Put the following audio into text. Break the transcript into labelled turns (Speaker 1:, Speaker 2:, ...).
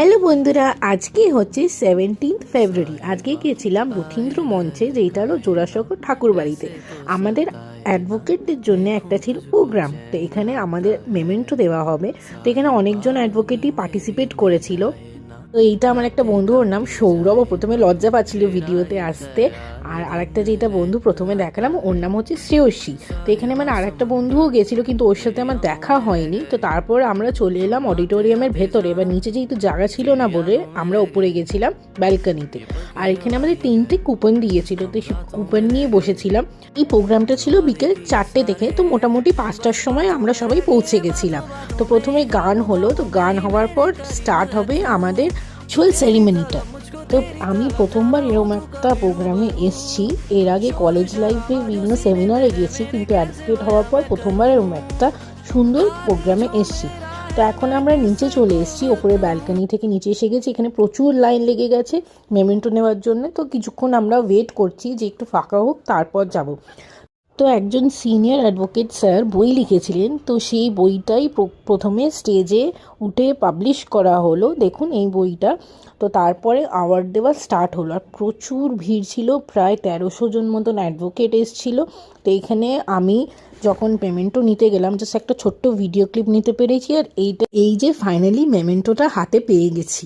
Speaker 1: Hello বন্ধুরা, আজকে হচ্ছে 17 ফেব্রুয়ারি। আজকে গিয়েছিলাম রথীন্দ্র মঞ্চে, যেটা হলো জোড়াসাঁকো ঠাকুর বাড়িতে। আমাদের অ্যাডভোকেটদের জন্য একটা ছিল প্রোগ্রাম, তো এখানে আমাদের মেমেন্টো দেওয়া হবে। তো এখানে অনেকজন অ্যাডভোকেটই পার্টিসিপেট করেছিল। তো এইটা আমার একটা বন্ধু, ওর নাম সৌরভ। ও প্রথমে লজ্জা পাচ্ছিল ভিডিওতে আসতে। আর আরেকটা যেটা বন্ধু প্রথমে দেখালাম, ওর নাম হচ্ছে শ্রেয়সী। তো এখানে মানে আরেকটা বন্ধুও গেছিলো, কিন্তু ওর সাথে আমার দেখা হয়নি। তো তারপর আমরা চলে এলাম অডিটোরিয়ামের ভেতরে। এবার নিচে যেহেতু জায়গা ছিল না বলে আমরা উপরে গেছিলাম ব্যালকনিতে। আর এখানে আমাদের 3টে কুপন দিয়েছিল, তো সেই কুপন নিয়ে বসেছিলাম। এই প্রোগ্রামটা ছিল বিকেল 4টে থেকে, তো মোটামুটি 5টার সময় আমরা সবাই পৌঁছে গেছিলাম। তো প্রথমে গান হলো, তো গান হওয়ার পর স্টার্ট হবে আমাদের রিচুয়াল সেরিমনিটা। তো আমি প্রথমবার এরকম একটা প্রোগ্রামে এসেছি। এর আগে কলেজ লাইফে বিভিন্ন সেমিনারে গেছি, কিন্তু অ্যাডভোকেট হওয়ার পর প্রথমবার এরকম একটা সুন্দর প্রোগ্রামে এসেছি। তো এখন আমরা নিচে চলে এসেছি, ওপরে ব্যালকনি থেকে নিচে এসে গেছি। এখানে প্রচুর লাইন লেগে গেছে মেমেন্টো নেওয়ার জন্য। তো কিছুক্ষণ আমরা ওয়েট করছি যে একটু ফাঁকা হোক, তারপর যাব। তো একজন সিনিয়র অ্যাডভোকেট স্যার বই লিখেছিলেন, তো সেই বইটাই প্রথমে স্টেজে উঠে পাবলিশ করা হলো। দেখুন এই বইটা। তো তারপরে অ্যাওয়ার্ড দেওয়া স্টার্ট হলো, আর প্রচুর ভিড় ছিল। প্রায় 1300 জন মতন অ্যাডভোকেট এসেছিল। তো এইখানে আমি যখন মেমেন্টো নিতে গেলাম, জাস্ট একটা ছোট্ট ভিডিও ক্লিপ নিতে পেরেছি। আর এই যে ফাইনালি মেমেন্টোটা হাতে পেয়ে গেছি।